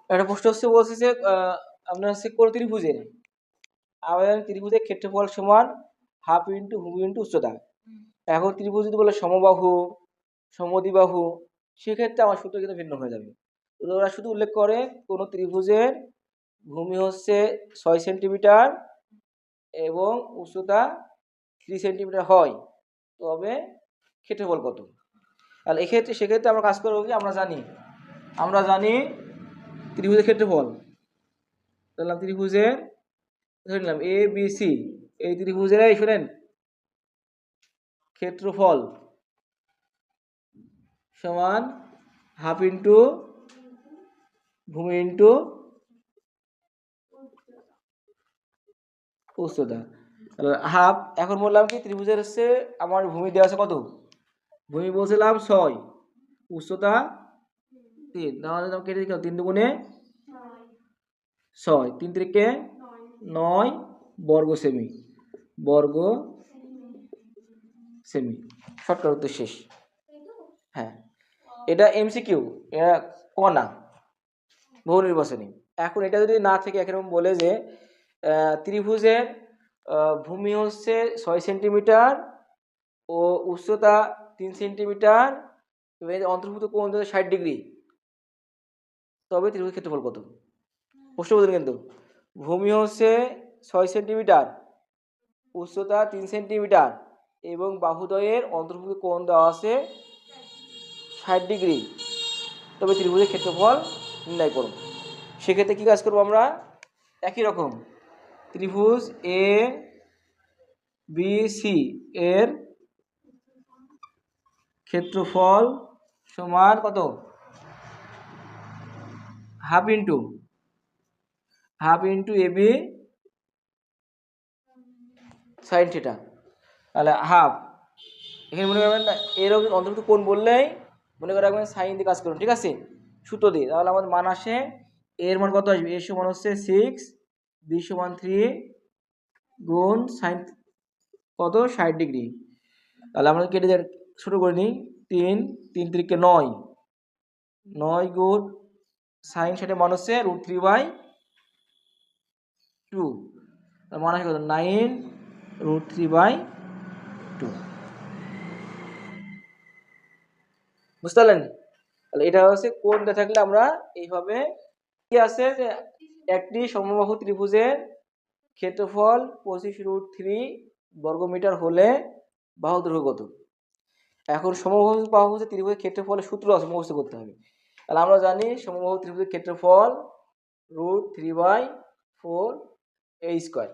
একটা প্রশ্ন হচ্ছে বলছে যে আপনার হচ্ছে কোন ত্রিভুজের আয়তন ত্রিভুজের ক্ষেত্রফল সমান হাফ ইন্টু ভূমি ইন্টু উচ্চতা। এখন ত্রিভুজ যদি বলে সমবাহু সমদ্বিবাহু সেক্ষেত্রে আমার সূত্র কিন্তু ভিন্ন হয়ে যাবে। ওরা শুধু উল্লেখ করে কোন ত্রিভুজের ভূমি হচ্ছে 6 সেন্টিমিটার এবং উচ্চতা 3 সেন্টিমিটার হয়, তবে ক্ষেত্রফল কত। তাহলে এক্ষেত্রে সেক্ষেত্রে আমরা কাজ করবো কি, আমরা জানি ত্রিভুজের ক্ষেত্রফল। তাহলে ত্রিভুজের ধরে নিলাম এ বি সি, এই ত্রিভুজের এই শোনেন ক্ষেত্রফল সমান হাফ ইন্টু ভূমি ইন্টু উচ্চতা। হাফ, এখন বললাম কি ত্রিভুজের হচ্ছে আমার ভূমি দেওয়া আছে কত, ভূমি বলছিলাম 6, উচ্চতা 3, তাহলে কেটে দিলাম 3 দুগুণে 6, 3 তিরিকে 9 বর্গ সেমি, বর্গ সেমি। শর্টকাট উত্তর শেষ। হ্যাঁ, এটা এমসিকিউ, এটা কণা বহু নির্বাচনী। এখন এটা যদি না থেকে একরকম বলে যে ত্রিভুজের ভূমি হচ্ছে 6 সেন্টিমিটার ও উচ্চতা 3 সেন্টিমিটার এবং অন্তর্ভুক্ত কোণ 60 ডিগ্রি, তবে ত্রিভুজের ক্ষেত্রফল কত। প্রশ্ন বুঝলেন কিন্তু, ভূমি হচ্ছে 6 সেন্টিমিটার, উচ্চতা 3 সেন্টিমিটার এবং বাহুদ্বয়ের অন্তর্ভুক্ত কোণ দেওয়া আছে 60 ডিগ্রি, তবে ত্রিভুজের ক্ষেত্রফল নির্ণয় করুন। সেক্ষেত্রে কি কাজ করবো আমরা, একই রকম ত্রিভুজ এ বি সি এর ক্ষেত্রফল সমান কত, half into A B sine theta. তাহলে হাফ, এখানে মনে করবেন না এরকম অন্তর্ভুক্ত কোণ বললেই মনে করে রাখবেন সাইন দিয়ে কাজ করুন, ঠিক আছে, সূত্র দিয়ে। তাহলে আমাদের মান আসে, এর মান কত আসবে, এর সমান হচ্ছে 6, বি সমান 3 গুণ সাইন কত 60 ডিগ্রি। তাহলে আমরা কেটে ছোট করে নিই, 3 3 তিরিকে 9, 9 গুণ সাইন 60 মান হচ্ছে √3/2, তার মান আসে কত 9 √3/2। বুঝতে পারলেন। তাহলে এটা হচ্ছে কোণ দেওয়া থাকলে আমরা এইভাবে কি আছে যে একটি সমবাহু ত্রিভুজের ক্ষেত্রফল 25√3 বর্গমিটার হলে বাহু দৈর্ঘ্য কত। এখন সমবাহু ত্রিভুজের ক্ষেত্রফলের সূত্র আছে, মুখস্থ করতে হবে। তাহলে আমরা জানি সমবাহু ত্রিভুজের ক্ষেত্রফল √3/4 a²।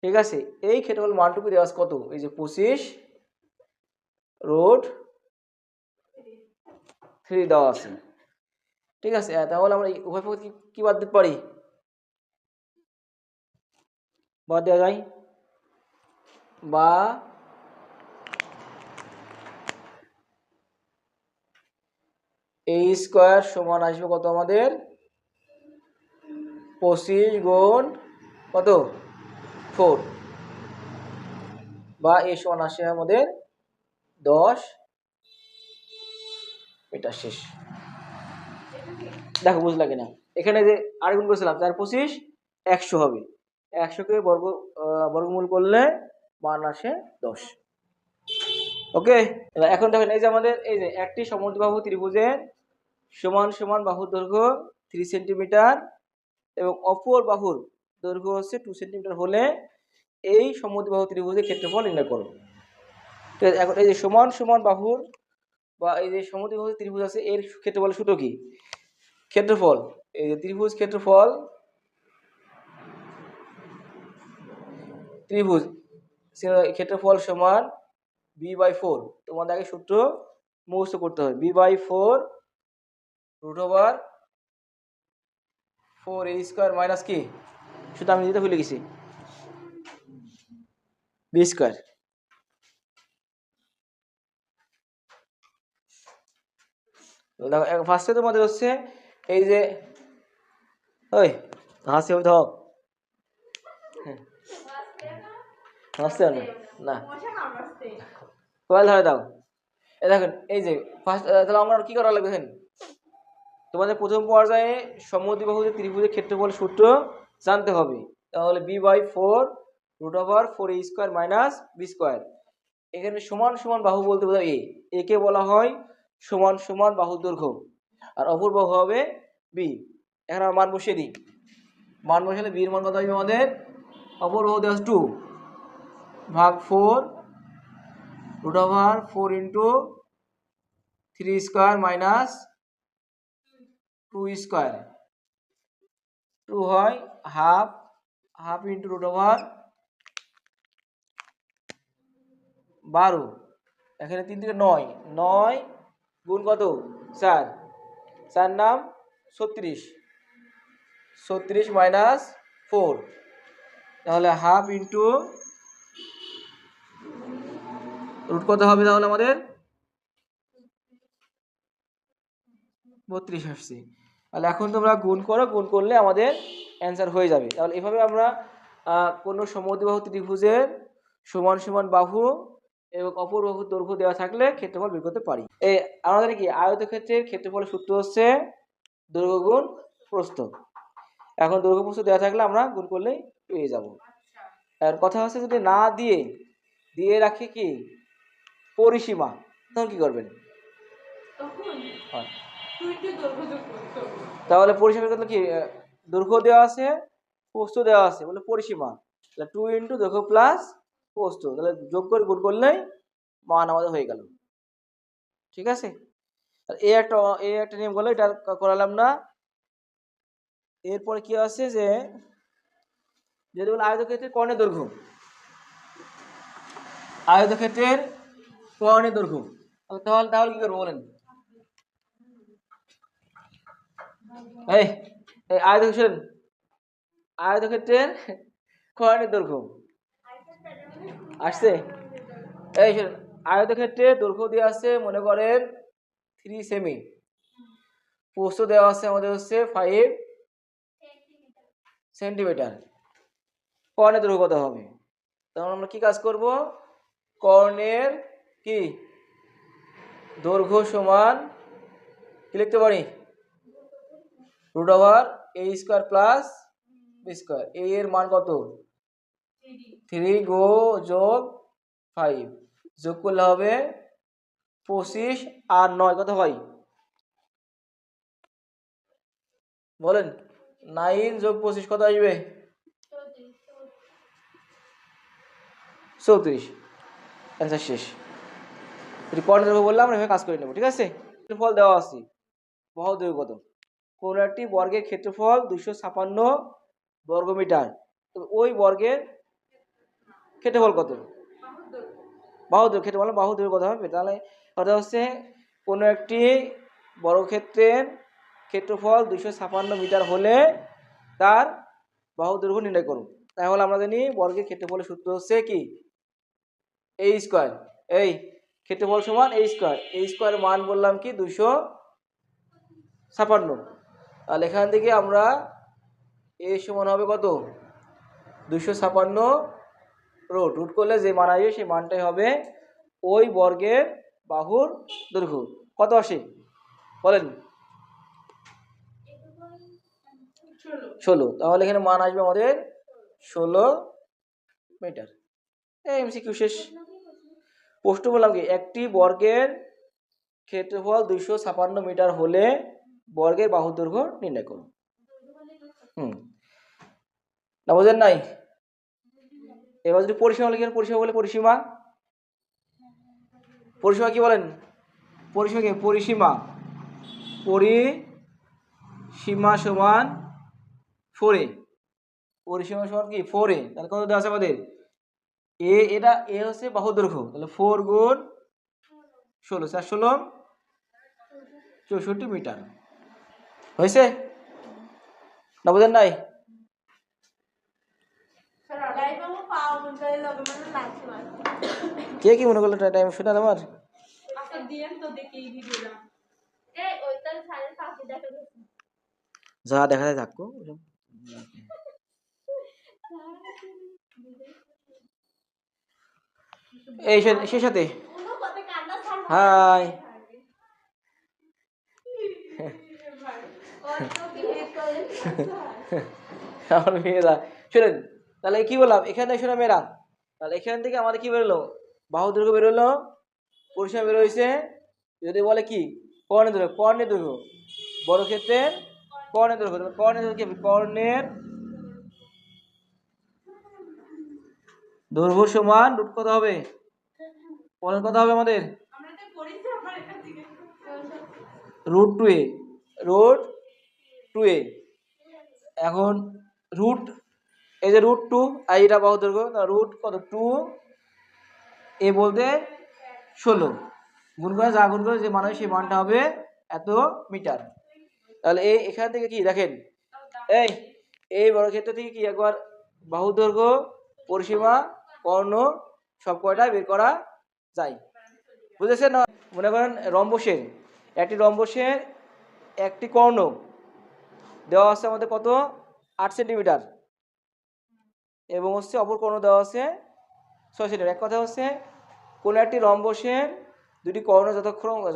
ঠিক আছে, এই ক্ষেত্রফল মানটুকু দেওয়া আছে কত, এই যে 25√3 দেওয়া আছে। ঠিক আছে, তাহলে আমরা উভয় পক্ষ কি বাদ দিতে পারি, বাদ দেওয়া যায়, বা a² সমান আসবে কত আমাদের 25 গুণ কত 4, বা a সমান আসে আমাদের 10। এটা শেষ। দেখো বুঝলা কিনা, এখানে যে আর গুণ করেছিলাম 4 25 100 হবে, 100কে বর্গমূল করলে মান আসে 10। ওকে, এখন দেখেন এই যে আমাদের এই যে একটি সমদ্বিবাহু ত্রিভুজের সমান সমান বাহুর দৈর্ঘ্য 3 সেন্টিমিটার এবং অপর বাহুর দৈর্ঘ্য হচ্ছে 2 সেন্টিমিটার হলে এই সমদ্বিবাহু ত্রিভুজের ক্ষেত্রফল নির্ণয় করো। ঠিক আছে, এখন এই যে সমান সমান বাহুর বা এই যে সমদ্বিবাহু ত্রিভুজ আছে এর ক্ষেত্রফলের সূত্র কি, ক্ষেত্রফল, এই যে ত্রিভুজ ক্ষেত্রফল সমান b/4। তোমাদের আগে সূত্র মুখস্থ করতে হবে, b/4 √4a² মাইনাস কি, শুধু আমি দিতে ভুলে গেছি, b²। দেখো ফার্স্টে তোমাদের হচ্ছে এই যে ওই হাসি হবে ধর, হাসতে না না কয়েল ধরে দাও। এই দেখেন এই যে ফার্স্ট, তাহলে আমরা কি করা লাগবে, দেখেন তোমাদের প্রথম পর্যায়ে সমদ্বিবাহু ত্রিভুজের ক্ষেত্রফল সূত্র জানতে হবে। তাহলে b/4 √4a² - b²। এখানে সমান সমান বাহু বলতে বোঝায় এ কে বলা হয় সমান সমান বাহুর দৈর্ঘ্য, আর অপর বাহু হবে বি। এখন আমরা মান বসিয়ে দিই। মান বসালে বির মান কত আসবে আমাদের? অপর বাহু দেওয়া 2 ভাগ 4 √4 × 3² - 2²। 2 হয় হাফ, হাফ ইন্টু √12। এখানে 3 থেকে 9, 9 গুণ কত? 4, 4 নাম 36, 36 - 4। তাহলে হাফ ইন্টু রুট কত হবে তাহলে আমাদের? 32 আসছে। তাহলে এখন তোমরা গুণ করো, গুণ করলে আমাদের অ্যান্সার হয়ে যাবে। তাহলে এভাবে আমরা কোনো সমদ্বিবাহু ত্রিভুজের সমান সমান বাহু এবং অপর বাহুর দৈর্ঘ্য দেওয়া থাকলে ক্ষেত্রফল বের করতে পারি। এই আমাদের কি আয়তক্ষেত্রের ক্ষেত্রফলের সূত্র হচ্ছে দৈর্ঘ্য গুণ প্রস্থ। এখন দৈর্ঘ্য প্রস্থ দেওয়া থাকলে আমরা গুণ করলেই পেয়ে যাব। আর কথা হচ্ছে যদি না দিয়ে দিয়ে রাখি কি পরিসীমা, তখন কি করবেন? তাহলে পরিসীমা করতে কি দৈর্ঘ্য দেওয়া আছে, প্রস্থ দেওয়া আছে, বলে পরিসীমা। তাহলে 2 × দৈর্ঘ্য প্লাস প্রস্থ, তাহলে যোগ করে গুণ করলেই মান আমাদের হয়ে গেল। ঠিক আছে, এই একটা নিয়ম করলে এটা করালাম না। এরপরে কি আছে যে যদি বলে আয়তক্ষেত্রের কর্ণের দৈর্ঘ্য, আয়তক্ষেত্রের কর্ণের দৈর্ঘ্য, তাহলে কি করবো বলেন? এই আয়তক্ষেত্রের কর্ণের দৈর্ঘ্য আসছে। এই আয়তক্ষেত্রে দৈর্ঘ্য দেওয়া আছে মনে করেন 3 সেমি, প্রস্থ দেওয়া আছে আমাদের হচ্ছে 5 সেন্টিমিটার। কর্ণের দৈর্ঘ্য কত হবে? তখন আমরা কি কাজ করব? কর্ণের কি দৈর্ঘ্য সমান কি লিখতে পারি? √a² + b²। a এর মান কত? 3 যোগ 5 যোগ করলে হবে 25, আর 9 কত হয় বলেন? 9 যোগ 25 কত আসবে? 34। অ্যান্সার শেষ। যদি কর্ণের দৈর্ঘ্য বললাম আমরা এভাবে কাজ করে নেব। ঠিক আছে, ক্ষেত্রফল দেওয়া আছে, বাহু দৈর্ঘ্য কত? কোন একটি বর্গের ক্ষেত্রফল 256 বর্গমিটার, তো ওই বর্গের ক্ষেত্রফল কত? বাহু দৈর্ঘ্য, ক্ষেত্রফল বাহু দৈর্ঘ্য কত হবে? তাহলে কথা হচ্ছে কোনো একটি বর্গক্ষেত্রের ক্ষেত্রফল 256 মিটার হলে তার বাহু দৈর্ঘ্য নির্ণয় করুন। তাহলে আমরা জানি বর্গের ক্ষেত্রফলের সূত্র হচ্ছে কি a²। এই ক্ষেত্রফল সমান a²। a² মান বললাম কি 256। তাহলে এখান থেকে আমরা a সমান হবে কত? 256 রুট করলে যে মান আসবে সেই মানটাই হবে ওই বর্গের বাহুর দৈর্ঘ্য। কত আসে বলেন? 16। তাহলে এখানে মান আসবে আমাদের 16 মিটার। এমসিকিউ শেষ। প্রশ্ন বললাম কি একটি বর্গের ক্ষেত্রফল 256 মিটার হলে বর্গের বাহুর দৈর্ঘ্য নির্ণয় করুন। না বোঝেন নাই? এবার যদি পরিসীমা লিখেন, পরিসীমা বলে পরিসীমা, পরিসীমা কি বলেন? পরিসীমা কি? পরিসীমা সমান 4a। পরিসীমা সমান কি 4a। তাহলে কত দেওয়া আছে আমাদের? এটা এ হচ্ছে বাহু দৈর্ঘ্য, তাহলে 4 গুণ 16, 4 16 64 মিটার। হয়েছে না বোঝেন নাই? কে কি মনে করলো টাইম শোনার আমার? যা দেখা যায় থাকো। এই সে সাথে হাই আমার মেয়েরা শুনেন, তাহলে কি বললাম এখানে শোনো মেয়েরা, তাহলে এখান থেকে আমাদের কি বেরোলো, বাহু দৈর্ঘ্য বেরোলো, পরিসীমা বের হয়েছে। যদি বলে কি কর্ণের দৈর্ঘ্য, বড় ক্ষেত্রে কর্ণের দৈর্ঘ্য, কর্ণের দৈর্ঘ্য কি, কর্ণের দৈর্ঘ্য সমান রুট কত হবে, কর্ণ কত হবে আমাদের, রুট টু এ, রুট টু এ। এখন রুট, এই যে রুট টু, আর এটা বাহু দৈর্ঘ্য, রুট কত টু এ বলতে 16, গুণ করে যা গুণ করে যে মান হয় সেই মানটা হবে এত মিটার। তাহলে এই এখান থেকে কি দেখেন, এই এই বর্গক্ষেত্র থেকে কি একবার বাহু দৈর্ঘ্য, পরিসীমা, কর্ণ সব কয়টা বের করা যায়, বুঝেছেন না? মনে করেন রম্বসের, একটি কর্ণ দেওয়া আছে আমাদের কত 8 সেন্টিমিটার, এবং হচ্ছে অপর কর্ণ দেওয়া আছে 6 সেন্টিমিটার। এক কথা হচ্ছে কোনো একটি রম্বসের দুটি কর্ণ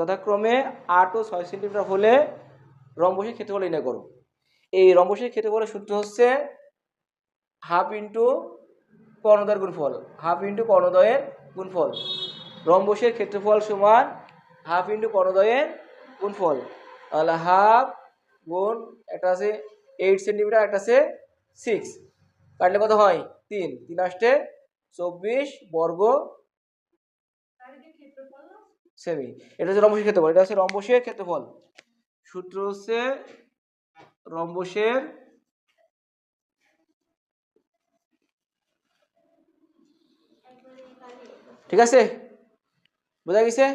যথাক্রমে 8 ও 6 সেন্টিমিটার হলে রম্বসের ক্ষেত্রফল নির্ণয় করো। এই রম্বসের ক্ষেত্রফলের সূত্র হচ্ছে হাফ ইন্টু কর্ণদ্বয়ের গুণফল, হাফ ইন্টু কর্ণদ্বয়ের গুণফল। রম্বসের ক্ষেত্রফল সমান হাফ ইন্টু কর্ণদ্বয়ের গুণফল। তাহলে হাফ গুণ, একটা আছে 8 সেন্টিমিটার, একটা আছে 6, কাটলে কত হয় 3, 3 আসতে 24 বর্গ সেমি। এটা হচ্ছে রম্বসের ক্ষেত্রফল, এটা হচ্ছে রম্বসের ক্ষেত্রফল। সূত্র হচ্ছে রম্বসের ঠিক আছে, বোঝা গেছে?